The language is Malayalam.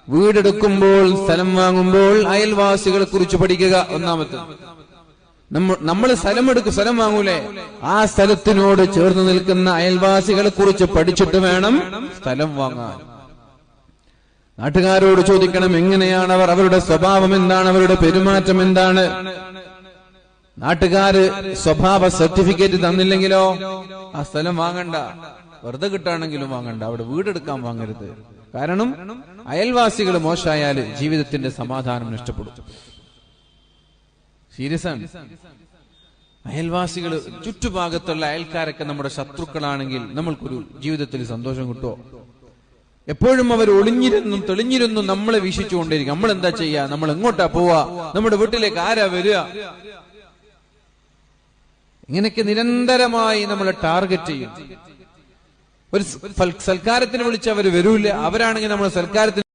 വീടെടുക്കുമ്പോൾ, സ്ഥലം വാങ്ങുമ്പോൾ അയൽവാസികളെ കുറിച്ച് പഠിക്കുക. ഒന്നാമത്തെ, നമ്മൾ സ്ഥലം വാങ്ങൂലേ, ആ സ്ഥലത്തിനോട് ചേർന്ന് നിൽക്കുന്ന അയൽവാസികളെ കുറിച്ച് പഠിച്ചിട്ട് വേണം സ്ഥലം വാങ്ങാൻ. നാട്ടുകാരോട് ചോദിക്കണം, എങ്ങനെയാണ് അവർ, അവരുടെ സ്വഭാവം എന്താണ്, അവരുടെ പെരുമാറ്റം എന്താണ്. നാട്ടുകാര് സ്വഭാവ സർട്ടിഫിക്കറ്റ് തന്നില്ലെങ്കിലോ ആ സ്ഥലം വാങ്ങണ്ട, വെറുതെ കിട്ടാണെങ്കിലും വാങ്ങണ്ട, അവിടെ വീടെടുക്കാൻ വാങ്ങരുത്. കാരണം അയൽവാസികൾ മോശമായാൽ ജീവിതത്തിന്റെ സമാധാനം നഷ്ടപ്പെടും. സീരിയസ് ആണ്. അയൽവാസികൾ, ചുറ്റുഭാഗത്തുള്ള അയൽക്കാരൊക്കെ നമ്മുടെ ശത്രുക്കളാണെങ്കിൽ നമ്മൾക്കൊരു ജീവിതത്തിൽ സന്തോഷം കിട്ടുമോ? എപ്പോഴും അവർ ഒളിഞ്ഞിരുന്നും തെളിഞ്ഞിരുന്നും നമ്മളെ വീക്ഷിച്ചുകൊണ്ടിരിക്കും. നമ്മൾ എന്താ ചെയ്യാ, നമ്മൾ എങ്ങോട്ടാ പോവാ, നമ്മുടെ വീട്ടിലേക്ക് ആരാ വരിക, ഇങ്ങനെയൊക്കെ നിരന്തരമായി നമ്മളെ ടാർഗറ്റ് ചെയ്യും. ഒരു സൽക്കാരത്തിന് വിളിച്ച് അവർ വരൂല, അവരാണെങ്കിൽ നമ്മൾ സൽക്കാരത്തിന്